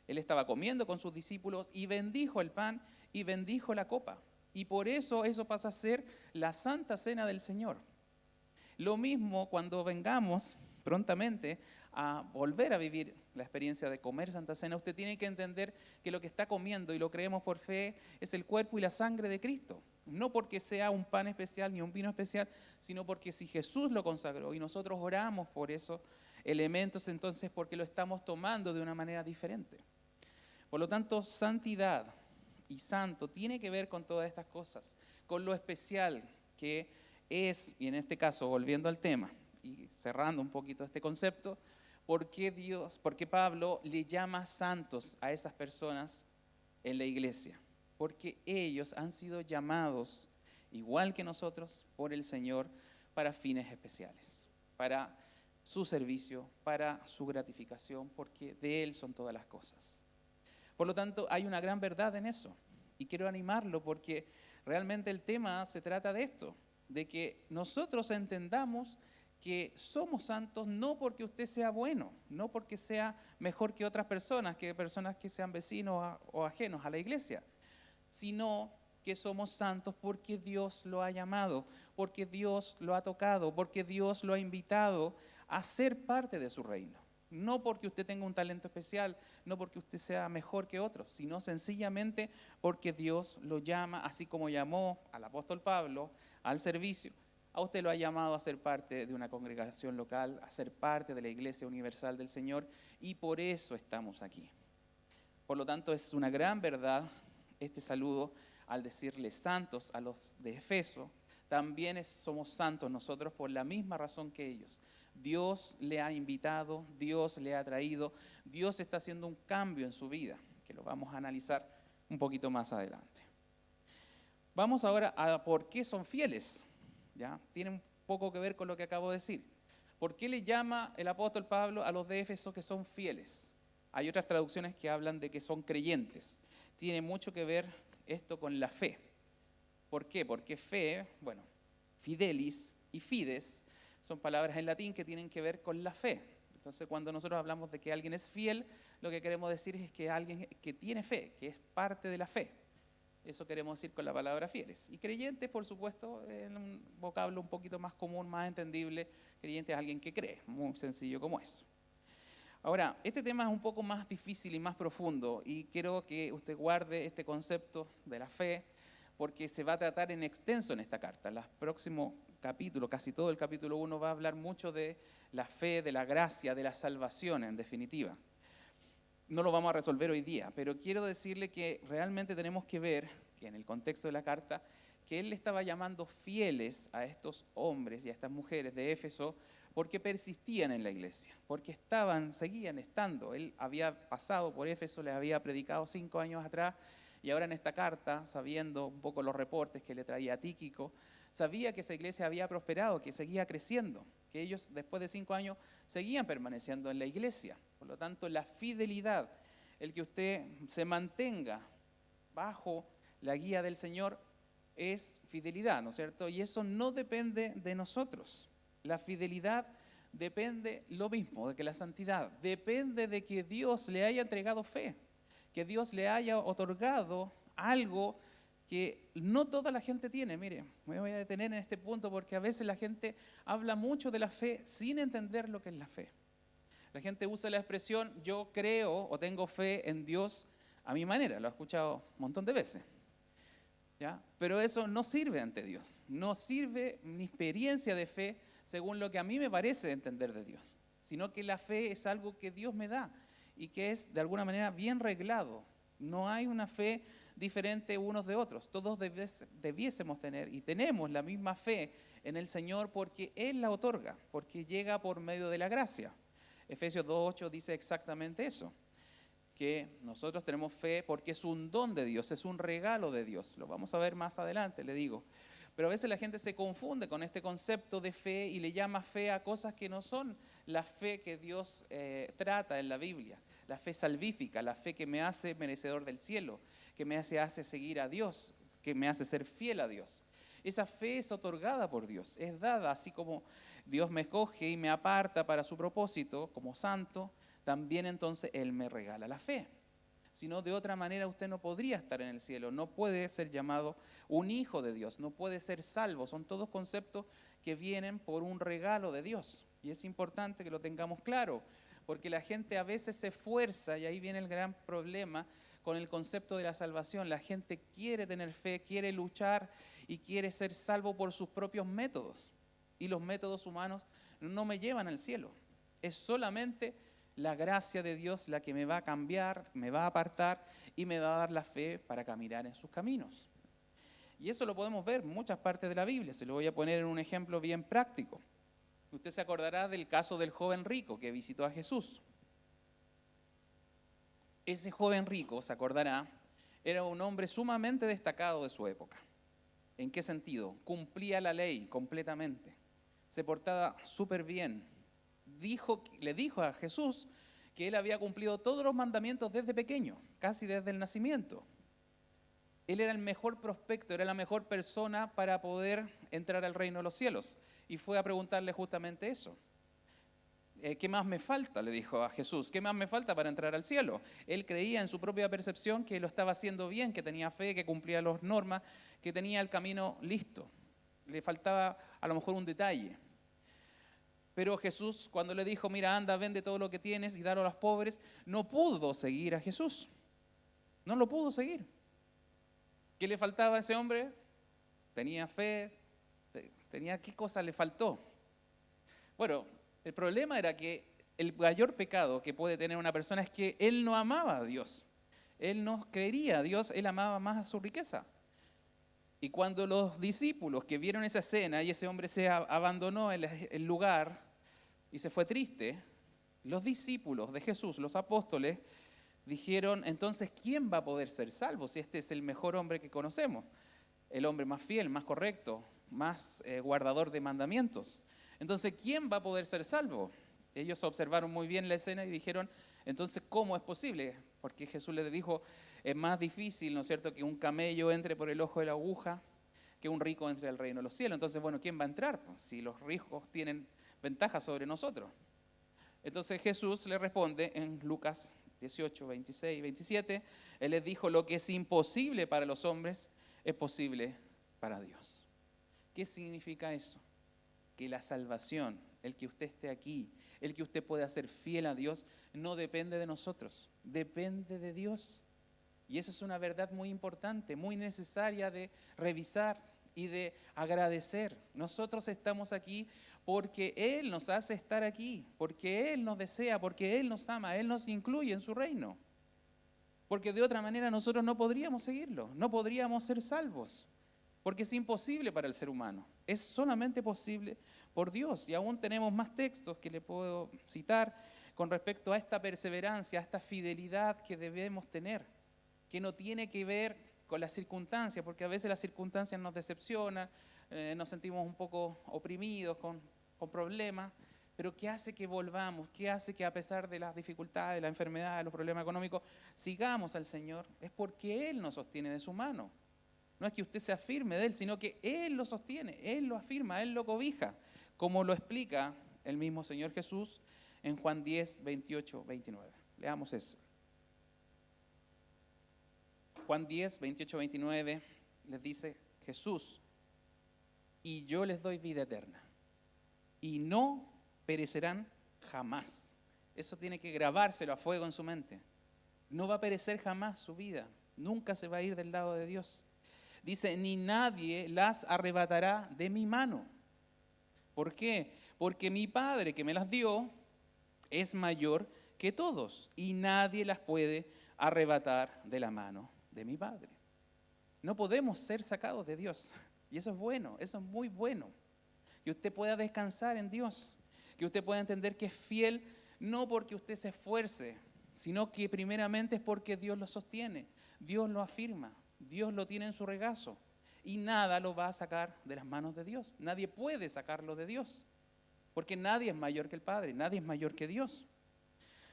Él estaba comiendo con sus discípulos y bendijo el pan y bendijo la copa. Y por eso pasa a ser la Santa Cena del Señor. Lo mismo cuando vengamos prontamente a volver a vivir la experiencia de comer Santa Cena, usted tiene que entender que lo que está comiendo, y lo creemos por fe, es el cuerpo y la sangre de Cristo. No porque sea un pan especial ni un vino especial, sino porque si Jesús lo consagró y nosotros oramos por esos elementos, entonces porque lo estamos tomando de una manera diferente. Por lo tanto, santidad y santo tiene que ver con todas estas cosas, con lo especial que es, y en este caso, volviendo al tema y cerrando un poquito este concepto, ¿por qué Pablo le llama santos a esas personas en la iglesia? Porque ellos han sido llamados, igual que nosotros, por el Señor para fines especiales, para su servicio, para su gratificación, porque de Él son todas las cosas. Por lo tanto, hay una gran verdad en eso. Y quiero animarlo porque realmente el tema se trata de esto, de que nosotros entendamos que somos santos no porque usted sea bueno, no porque sea mejor que otras personas que sean vecinos o ajenos a la iglesia, sino que somos santos porque Dios lo ha llamado, porque Dios lo ha tocado, porque Dios lo ha invitado a ser parte de su reino. No porque usted tenga un talento especial, no porque usted sea mejor que otros, sino sencillamente porque Dios lo llama, así como llamó al apóstol Pablo al servicio. A usted lo ha llamado a ser parte de una congregación local, a ser parte de la Iglesia Universal del Señor, y por eso estamos aquí. Por lo tanto, es una gran verdad este saludo al decirles santos a los de Efeso. También somos santos nosotros por la misma razón que ellos. Dios le ha invitado, Dios le ha traído, Dios está haciendo un cambio en su vida, que lo vamos a analizar un poquito más adelante. Vamos ahora a por qué son fieles. ¿Ya? Tiene un poco que ver con lo que acabo de decir. ¿Por qué le llama el apóstol Pablo a los de Éfeso que son fieles? Hay otras traducciones que hablan de que son creyentes. Tiene mucho que ver esto con la fe. ¿Por qué? Porque fe, bueno, fidelis y fides son palabras en latín que tienen que ver con la fe. Entonces, cuando nosotros hablamos de que alguien es fiel, lo que queremos decir es que alguien que tiene fe, que es parte de la fe. Eso queremos decir con la palabra fieles. Y creyentes, por supuesto, en un vocablo un poquito más común, más entendible. Creyente es alguien que cree, muy sencillo como eso. Ahora, este tema es un poco más difícil y más profundo, y quiero que usted guarde este concepto de la fe, porque se va a tratar en extenso en esta carta. En los próximos capítulos, casi todo el capítulo 1, va a hablar mucho de la fe, de la gracia, de la salvación, en definitiva. No lo vamos a resolver hoy día, pero quiero decirle que realmente tenemos que ver, que en el contexto de la carta, que él le estaba llamando fieles a estos hombres y a estas mujeres de Éfeso porque persistían en la iglesia, porque seguían estando. Él había pasado por Éfeso, les había predicado 5 años atrás, y ahora en esta carta, sabiendo un poco los reportes que le traía a Tíquico, sabía que esa iglesia había prosperado, que seguía creciendo, que ellos después de 5 años seguían permaneciendo en la iglesia. Por lo tanto, la fidelidad, el que usted se mantenga bajo la guía del Señor, es fidelidad, ¿no es cierto? Y eso no depende de nosotros. La fidelidad depende lo mismo de que la santidad. Depende de que Dios le haya entregado fe, que Dios le haya otorgado algo que no toda la gente tiene. Mire, me voy a detener en este punto porque a veces la gente habla mucho de la fe sin entender lo que es la fe. La gente usa la expresión yo creo o tengo fe en Dios a mi manera, lo he escuchado un montón de veces. ¿Ya? Pero eso no sirve ante Dios, no sirve mi experiencia de fe según lo que a mí me parece entender de Dios, sino que la fe es algo que Dios me da y que es de alguna manera bien reglado. No hay una fe diferente unos de otros. Todos debiésemos tener y tenemos la misma fe en el Señor porque Él la otorga, porque llega por medio de la gracia. Efesios 2:8 dice exactamente eso, que nosotros tenemos fe porque es un don de Dios, es un regalo de Dios. Lo vamos a ver más adelante, le digo. Pero a veces la gente se confunde con este concepto de fe y le llama fe a cosas que no son la fe que Dios trata en la Biblia. La fe salvífica, la fe que me hace merecedor del cielo, que me hace seguir a Dios, que me hace ser fiel a Dios. Esa fe es otorgada por Dios, es dada, así como Dios me escoge y me aparta para su propósito como santo, también entonces Él me regala la fe. Si no, de otra manera usted no podría estar en el cielo, no puede ser llamado un hijo de Dios, no puede ser salvo. Son todos conceptos que vienen por un regalo de Dios. Y es importante que lo tengamos claro, porque la gente a veces se esfuerza, y ahí viene el gran problema con el concepto de la salvación. La gente quiere tener fe, quiere luchar y quiere ser salvo por sus propios métodos. Y los métodos humanos no me llevan al cielo. Es solamente la gracia de Dios la que me va a cambiar, me va a apartar y me va a dar la fe para caminar en sus caminos. Y eso lo podemos ver en muchas partes de la Biblia. Se lo voy a poner en un ejemplo bien práctico. Usted se acordará del caso del joven rico que visitó a Jesús. Ese joven rico, se acordará, era un hombre sumamente destacado de su época. ¿En qué sentido? Cumplía la ley completamente. Se portaba súper bien. Le dijo a Jesús que él había cumplido todos los mandamientos desde pequeño, casi desde el nacimiento. él era el mejor prospecto, era la mejor persona para poder entrar al reino de los cielos. Y fue a preguntarle justamente eso. ¿Qué más me falta?, le dijo a Jesús. ¿Qué más me falta para entrar al cielo? Él creía en su propia percepción que lo estaba haciendo bien, que tenía fe, que cumplía las normas, que tenía el camino listo. Le faltaba a lo mejor un detalle. Pero Jesús, cuando le dijo, mira, anda, vende todo lo que tienes y dalo a los pobres, no pudo seguir a Jesús. No lo pudo seguir. ¿Qué le faltaba a ese hombre? Tenía fe, ¿qué cosa le faltó? Bueno, el problema era que el mayor pecado que puede tener una persona es que él no amaba a Dios. Él no creería a Dios, él amaba más a su riqueza. Y cuando los discípulos que vieron esa escena y ese hombre se abandonó el lugar y se fue triste, los discípulos de Jesús, los apóstoles, dijeron, entonces, ¿quién va a poder ser salvo si este es el mejor hombre que conocemos? El hombre más fiel, más correcto, más guardador de mandamientos. Entonces, ¿quién va a poder ser salvo? Ellos observaron muy bien la escena y dijeron, entonces, ¿cómo es posible? Porque Jesús les dijo, es más difícil, ¿no es cierto?, que un camello entre por el ojo de la aguja, que un rico entre al reino de los cielos. Entonces, bueno, ¿quién va a entrar? Si los ricos tienen ventaja sobre nosotros. Entonces Jesús le responde en Lucas 18, 26 y 27, Él les dijo, lo que es imposible para los hombres es posible para Dios. ¿Qué significa eso? Que la salvación, el que usted esté aquí, el que usted pueda ser fiel a Dios, no depende de nosotros, depende de Dios. Y eso es una verdad muy importante, muy necesaria de revisar y de agradecer. Nosotros estamos aquí porque Él nos hace estar aquí, porque Él nos desea, porque Él nos ama, Él nos incluye en su reino. Porque de otra manera nosotros no podríamos seguirlo, no podríamos ser salvos, porque es imposible para el ser humano. Es solamente posible por Dios. Y aún tenemos más textos que le puedo citar con respecto a esta perseverancia, a esta fidelidad que debemos tener, que no tiene que ver con las circunstancias, porque a veces las circunstancias nos decepcionan, nos sentimos un poco oprimidos con problemas, pero ¿qué hace que volvamos? ¿Qué hace que a pesar de las dificultades, la enfermedad, los problemas económicos, sigamos al Señor? Es porque Él nos sostiene de su mano. No es que usted se afirme de Él, sino que Él lo sostiene, Él lo afirma, Él lo cobija, como lo explica el mismo Señor Jesús en Juan 10, 28, 29. Leamos eso. Juan 10, 28, 29 les dice Jesús, y yo les doy vida eterna, y no perecerán jamás. Eso tiene que grabárselo a fuego en su mente. No va a perecer jamás su vida, nunca se va a ir del lado de Dios. Dice, ni nadie las arrebatará de mi mano. ¿Por qué? Porque mi Padre que me las dio es mayor que todos, y nadie las puede arrebatar de la mano de mi Padre. No podemos ser sacados de Dios. Y eso es bueno, eso es muy bueno. Que usted pueda descansar en Dios. Que usted pueda entender que es fiel, no porque usted se esfuerce, sino que primeramente es porque Dios lo sostiene. Dios lo afirma. Dios lo tiene en su regazo. Y nada lo va a sacar de las manos de Dios. Nadie puede sacarlo de Dios. Porque nadie es mayor que el Padre, nadie es mayor que Dios.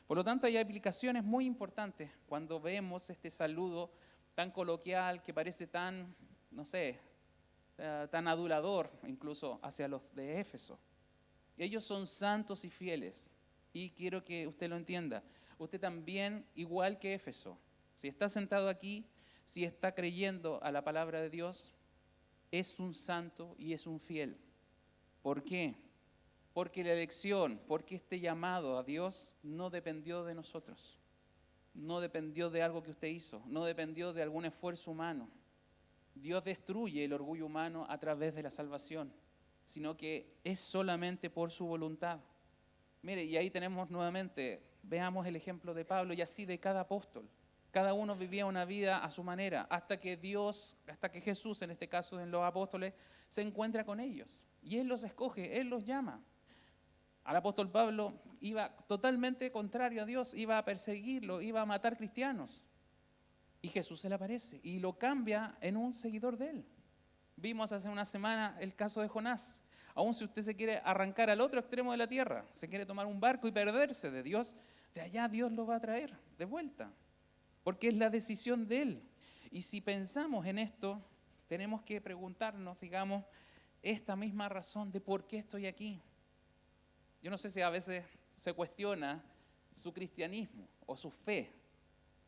Por lo tanto, hay aplicaciones muy importantes cuando vemos este saludo tan coloquial que parece tan, no sé, tan adulador incluso hacia los de Éfeso. Ellos son santos y fieles y quiero que usted lo entienda. Usted también, igual que Éfeso, si está sentado aquí, si está creyendo a la palabra de Dios, es un santo y es un fiel. ¿Por qué? Porque la elección, porque este llamado a Dios no dependió de nosotros. No dependió de algo que usted hizo, no dependió de algún esfuerzo humano. Dios destruye el orgullo humano a través de la salvación, sino que es solamente por su voluntad. Mire, y ahí tenemos nuevamente, veamos el ejemplo de Pablo y así de cada apóstol. Cada uno vivía una vida a su manera, hasta que Jesús, en este caso en los apóstoles, se encuentra con ellos. Y Él los escoge, Él los llama. Al apóstol Pablo iba totalmente contrario a Dios, iba a perseguirlo, iba a matar cristianos. Y Jesús se le aparece y lo cambia en un seguidor de Él. Vimos hace una semana el caso de Jonás. Aún si usted se quiere arrancar al otro extremo de la tierra, se quiere tomar un barco y perderse de Dios, de allá Dios lo va a traer de vuelta. Porque es la decisión de Él. Y si pensamos en esto, tenemos que preguntarnos, digamos, esta misma razón de por qué estoy aquí. Yo no sé si a veces se cuestiona su cristianismo o su fe.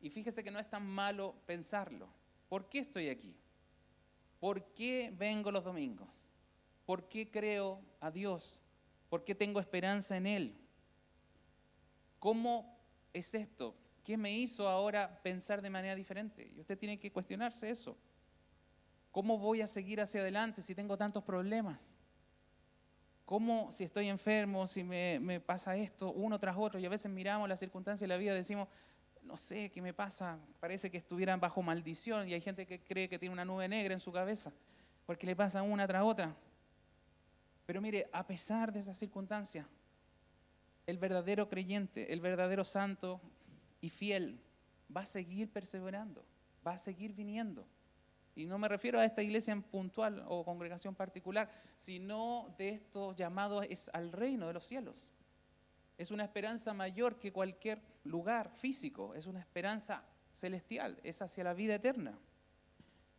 Y fíjese que no es tan malo pensarlo. ¿Por qué estoy aquí? ¿Por qué vengo los domingos? ¿Por qué creo a Dios? ¿Por qué tengo esperanza en Él? ¿Cómo es esto? ¿Qué me hizo ahora pensar de manera diferente? Y usted tiene que cuestionarse eso. ¿Cómo voy a seguir hacia adelante si tengo tantos problemas? ¿Cómo si estoy enfermo, si me pasa esto uno tras otro? Y a veces miramos las circunstancias de la vida y decimos, no sé, ¿qué me pasa? Parece que estuvieran bajo maldición y hay gente que cree que tiene una nube negra en su cabeza porque le pasa una tras otra. Pero mire, a pesar de esas circunstancias, el verdadero creyente, el verdadero santo y fiel va a seguir perseverando, va a seguir viniendo. Y no me refiero a esta iglesia en puntual o congregación particular, sino de estos llamados es al reino de los cielos. Es una esperanza mayor que cualquier lugar físico, es una esperanza celestial, es hacia la vida eterna.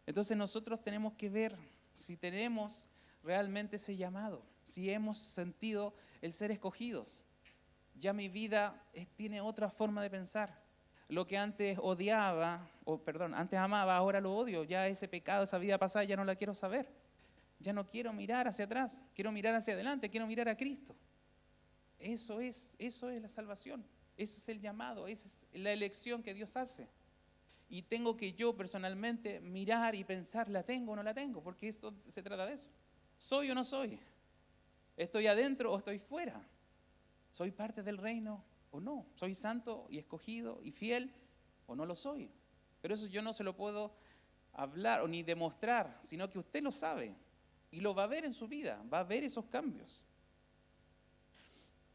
Entonces nosotros tenemos que ver si tenemos realmente ese llamado, si hemos sentido el ser escogidos. Ya mi vida tiene otra forma de pensar. Lo que antes antes amaba, ahora lo odio. Ya ese pecado, esa vida pasada, ya no la quiero saber. Ya no quiero mirar hacia atrás, quiero mirar hacia adelante, quiero mirar a Cristo. Eso es la salvación, eso es el llamado, esa es la elección que Dios hace. Y tengo que yo personalmente mirar y pensar, ¿la tengo o no la tengo? Porque esto se trata de eso. ¿Soy o no soy? ¿Estoy adentro o estoy fuera? ¿Soy parte del reino o no? ¿Soy santo y escogido y fiel o no lo soy? Pero eso yo no se lo puedo hablar o ni demostrar, sino que usted lo sabe y lo va a ver en su vida, va a ver esos cambios.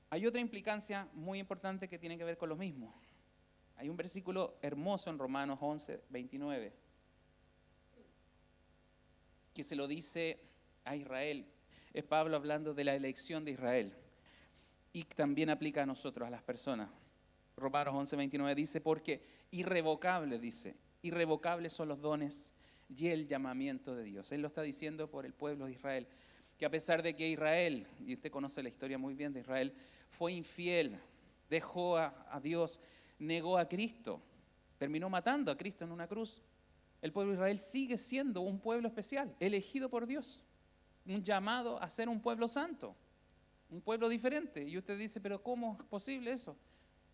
Hay otra implicancia muy importante que tiene que ver con lo mismo. Hay un versículo hermoso en Romanos 11, 29, que se lo dice a Israel. Es Pablo hablando de la elección de Israel. Y también aplica a nosotros, a las personas. Romanos 11, 29 dice, porque irrevocables son los dones y el llamamiento de Dios. Él lo está diciendo por el pueblo de Israel, que a pesar de que Israel, y usted conoce la historia muy bien de Israel, fue infiel, dejó a Dios, negó a Cristo, terminó matando a Cristo en una cruz. El pueblo de Israel sigue siendo un pueblo especial, elegido por Dios, un llamado a ser un pueblo santo. Un pueblo diferente. Y usted dice, pero ¿cómo es posible eso?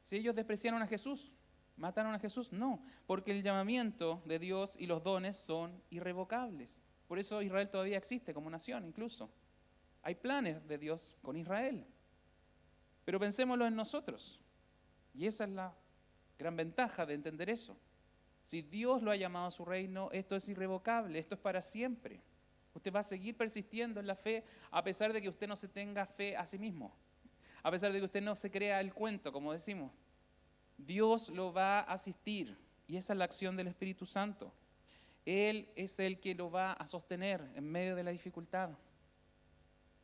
Si ellos despreciaron a Jesús, mataron a Jesús, no, porque el llamamiento de Dios y los dones son irrevocables. Por eso Israel todavía existe como nación incluso. Hay planes de Dios con Israel. Pero pensémoslo en nosotros. Y esa es la gran ventaja de entender eso. Si Dios lo ha llamado a su reino, esto es irrevocable, esto es para siempre. Usted va a seguir persistiendo en la fe a pesar de que usted no se tenga fe a sí mismo. A pesar de que usted no se crea el cuento, como decimos. Dios lo va a asistir y esa es la acción del Espíritu Santo. Él es el que lo va a sostener en medio de la dificultad.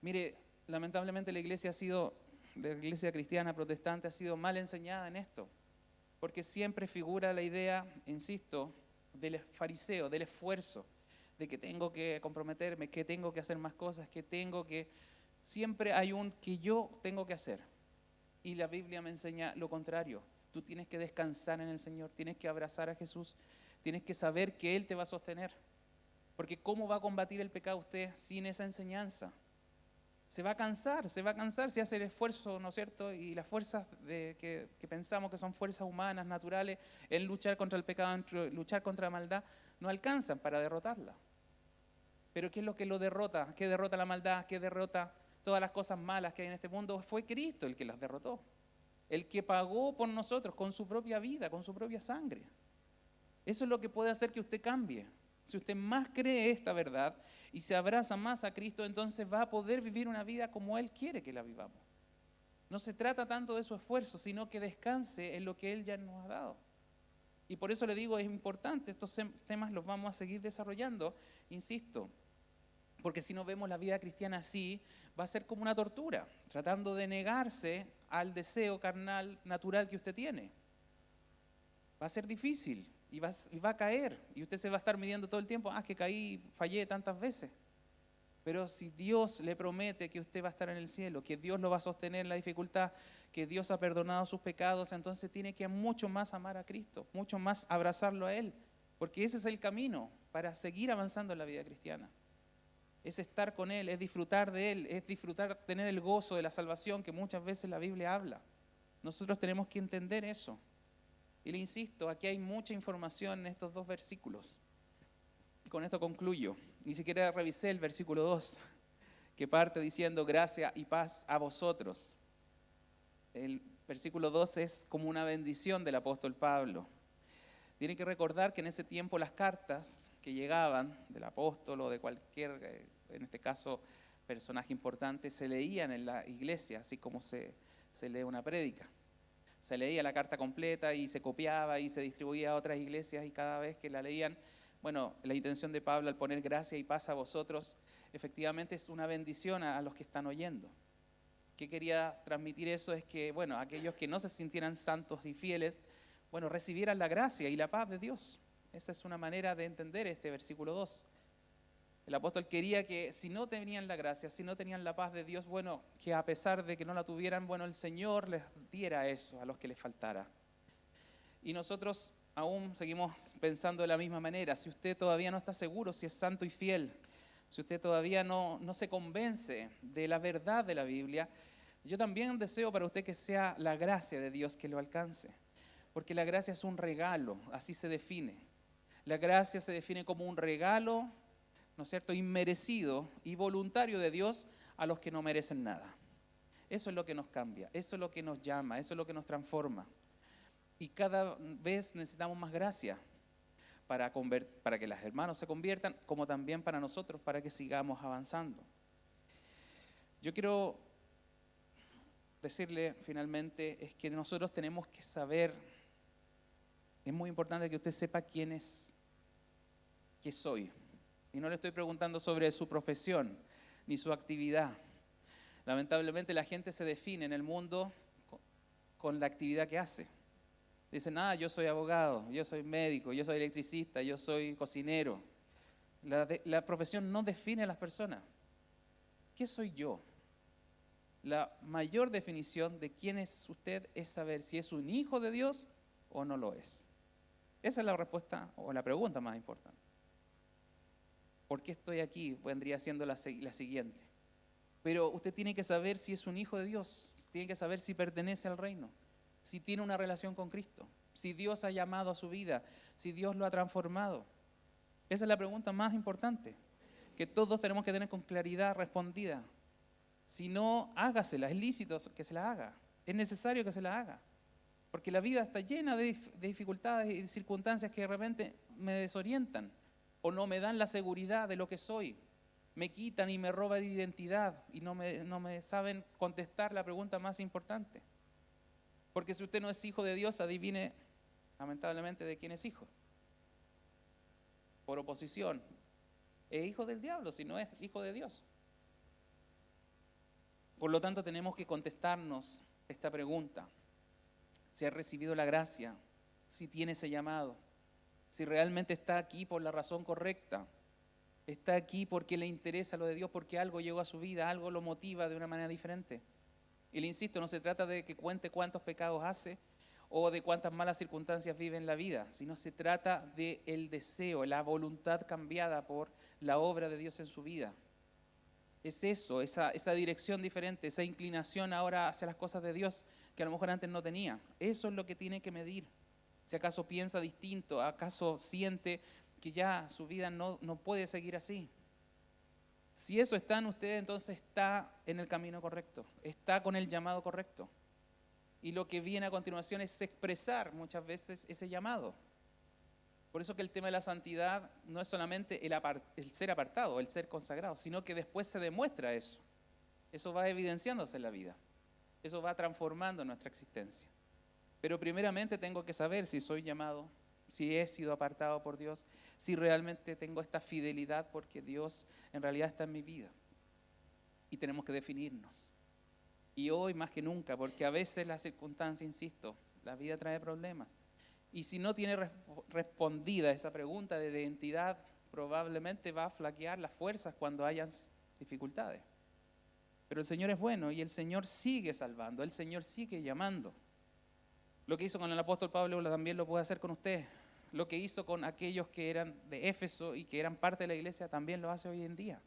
Mire, lamentablemente la iglesia cristiana protestante ha sido mal enseñada en esto. Porque siempre figura la idea, insisto, del fariseo, del esfuerzo. De que tengo que comprometerme, que tengo que hacer más cosas, siempre hay un que yo tengo que hacer. Y la Biblia me enseña lo contrario. Tú tienes que descansar en el Señor, tienes que abrazar a Jesús, tienes que saber que Él te va a sostener. Porque ¿cómo va a combatir el pecado usted sin esa enseñanza? Se va a cansar si hace el esfuerzo, ¿no es cierto? Y las fuerzas que pensamos que son fuerzas humanas, naturales, en luchar contra el pecado, en luchar contra la maldad, no alcanzan para derrotarla. Pero ¿qué es lo que lo derrota? ¿Qué derrota la maldad? ¿Qué derrota todas las cosas malas que hay en este mundo? Fue Cristo el que las derrotó. El que pagó por nosotros con su propia vida, con su propia sangre. Eso es lo que puede hacer que usted cambie. Si usted más cree esta verdad y se abraza más a Cristo, entonces va a poder vivir una vida como Él quiere que la vivamos. No se trata tanto de su esfuerzo, sino que descanse en lo que Él ya nos ha dado. Y por eso le digo, es importante, estos temas los vamos a seguir desarrollando, insisto. Porque si no vemos la vida cristiana así, va a ser como una tortura, tratando de negarse al deseo carnal, natural que usted tiene. Va a ser difícil, y va a caer. Y usted se va a estar midiendo todo el tiempo, que caí, fallé tantas veces. Pero si Dios le promete que usted va a estar en el cielo, que Dios lo va a sostener en la dificultad, que Dios ha perdonado sus pecados, entonces tiene que mucho más amar a Cristo, mucho más abrazarlo a Él, porque ese es el camino para seguir avanzando en la vida cristiana. Es estar con Él, es disfrutar de Él, es disfrutar, tener el gozo de la salvación que muchas veces la Biblia habla. Nosotros tenemos que entender eso. Y le insisto, aquí hay mucha información en estos 2 versículos. Y con esto concluyo. Ni siquiera revisé el versículo 2, que parte diciendo gracia y paz a vosotros. El versículo 2 es como una bendición del apóstol Pablo. Tienen que recordar que en ese tiempo las cartas que llegaban del apóstol o de cualquier, en este caso, personaje importante, se leían en la iglesia, así como se lee una prédica. Se leía la carta completa y se copiaba y se distribuía a otras iglesias, y cada vez que la leían, la intención de Pablo al poner gracia y paz a vosotros, efectivamente es una bendición a los que están oyendo. ¿Qué quería transmitir eso? Es que, aquellos que no se sintieran santos y fieles, recibieran la gracia y la paz de Dios. Esa es una manera de entender este versículo 2. El apóstol quería que si no tenían la gracia, si no tenían la paz de Dios, que a pesar de que no la tuvieran, el Señor les diera eso a los que les faltara. Y nosotros aún seguimos pensando de la misma manera. Si usted todavía no está seguro si es santo y fiel, si usted todavía no se convence de la verdad de la Biblia, yo también deseo para usted que sea la gracia de Dios que lo alcance. Porque la gracia es un regalo, así se define. La gracia se define como un regalo, ¿no es cierto?, inmerecido y voluntario de Dios a los que no merecen nada. Eso es lo que nos cambia, eso es lo que nos llama, eso es lo que nos transforma. Y cada vez necesitamos más gracia para que los hermanos se conviertan, como también para nosotros, para que sigamos avanzando. Yo quiero decirle finalmente, es que nosotros tenemos que saber, es muy importante que usted sepa quién es, qué soy. Y no le estoy preguntando sobre su profesión ni su actividad. Lamentablemente la gente se define en el mundo con la actividad que hace. Dicen, yo soy abogado, yo soy médico, yo soy electricista, yo soy cocinero. La profesión no define a las personas. ¿Qué soy yo? La mayor definición de quién es usted es saber si es un hijo de Dios o no lo es. Esa es la respuesta o la pregunta más importante. ¿Por qué estoy aquí? Vendría siendo la siguiente. Pero usted tiene que saber si es un hijo de Dios, tiene que saber si pertenece al reino, si tiene una relación con Cristo, si Dios ha llamado a su vida, si Dios lo ha transformado. Esa es la pregunta más importante, que todos tenemos que tener con claridad respondida. Si no, hágasela, es lícito que se la haga, es necesario que se la haga, porque la vida está llena de dificultades y circunstancias que de repente me desorientan o no me dan la seguridad de lo que soy. Me quitan y me roban identidad y no me saben contestar la pregunta más importante. Porque si usted no es hijo de Dios, adivine lamentablemente de quién es hijo. Por oposición, es hijo del diablo si no es hijo de Dios. Por lo tanto, tenemos que contestarnos esta pregunta. Si ha recibido la gracia, si tiene ese llamado, si realmente está aquí por la razón correcta, está aquí porque le interesa lo de Dios, porque algo llegó a su vida, algo lo motiva de una manera diferente. Y le insisto, no se trata de que cuente cuántos pecados hace o de cuántas malas circunstancias vive en la vida, sino se trata del deseo, la voluntad cambiada por la obra de Dios en su vida. Es eso, esa dirección diferente, esa inclinación ahora hacia las cosas de Dios que a lo mejor antes no tenía. Eso es lo que tiene que medir. Si acaso piensa distinto, acaso siente que ya su vida no puede seguir así. Si eso está en usted, entonces está en el camino correcto, está con el llamado correcto. Y lo que viene a continuación es expresar muchas veces ese llamado. Por eso que el tema de la santidad no es solamente el ser apartado, el ser consagrado, sino que después se demuestra eso. Eso va evidenciándose en la vida. Eso va transformando nuestra existencia. Pero primeramente tengo que saber si soy llamado, si he sido apartado por Dios, si realmente tengo esta fidelidad porque Dios en realidad está en mi vida. Y tenemos que definirnos. Y hoy más que nunca, porque a veces las circunstancias, insisto, la vida trae problemas. Y si no tiene respondida esa pregunta de identidad, probablemente va a flaquear las fuerzas cuando haya dificultades. Pero el Señor es bueno y el Señor sigue salvando, el Señor sigue llamando. Lo que hizo con el apóstol Pablo también lo puede hacer con usted. Lo que hizo con aquellos que eran de Éfeso y que eran parte de la iglesia también lo hace hoy en día.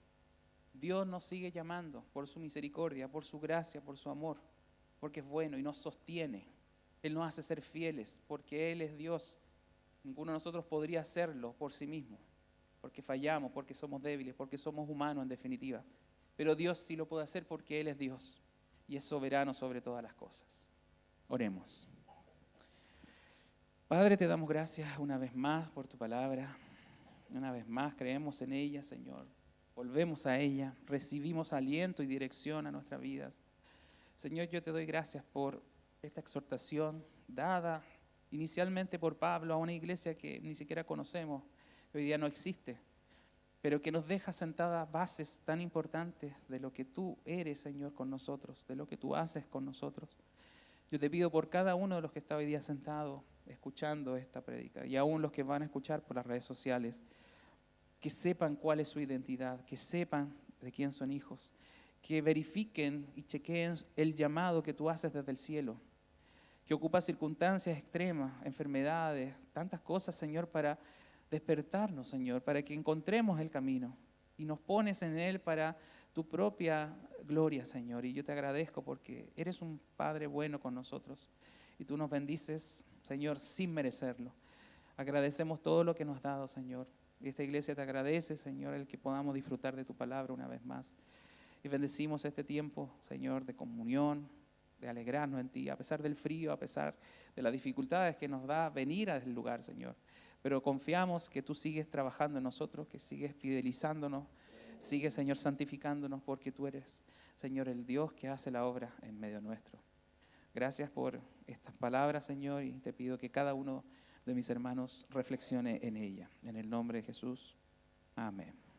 Dios nos sigue llamando por su misericordia, por su gracia, por su amor, porque es bueno y nos sostiene. Él nos hace ser fieles porque Él es Dios. Ninguno de nosotros podría hacerlo por sí mismo, porque fallamos, porque somos débiles, porque somos humanos en definitiva. Pero Dios sí lo puede hacer porque Él es Dios y es soberano sobre todas las cosas. Oremos. Padre, te damos gracias una vez más por tu palabra. Una vez más creemos en ella, Señor. Volvemos a ella, recibimos aliento y dirección a nuestras vidas. Señor, yo te doy gracias por esta exhortación dada inicialmente por Pablo a una iglesia que ni siquiera conocemos, que hoy día no existe, pero que nos deja sentadas bases tan importantes de lo que tú eres, Señor, con nosotros, de lo que tú haces con nosotros. Yo te pido por cada uno de los que está hoy día sentado escuchando esta prédica y aún los que van a escuchar por las redes sociales, que sepan cuál es su identidad, que sepan de quién son hijos, que verifiquen y chequeen el llamado que tú haces desde el cielo, que ocupa circunstancias extremas, enfermedades, tantas cosas, Señor, para despertarnos, Señor, para que encontremos el camino y nos pones en él para tu propia gloria, Señor. Y yo te agradezco porque eres un Padre bueno con nosotros y tú nos bendices, Señor, sin merecerlo. Agradecemos todo lo que nos has dado, Señor. Y esta iglesia te agradece, Señor, el que podamos disfrutar de tu palabra una vez más. Y bendecimos este tiempo, Señor, de comunión, de alegrarnos en ti, a pesar del frío, a pesar de las dificultades que nos da venir al lugar, Señor. Pero confiamos que tú sigues trabajando en nosotros, que sigues fidelizándonos, sigues, Señor, santificándonos, porque tú eres, Señor, el Dios que hace la obra en medio nuestro. Gracias por estas palabras, Señor, y te pido que cada uno de mis hermanos reflexione en ella. En el nombre de Jesús. Amén.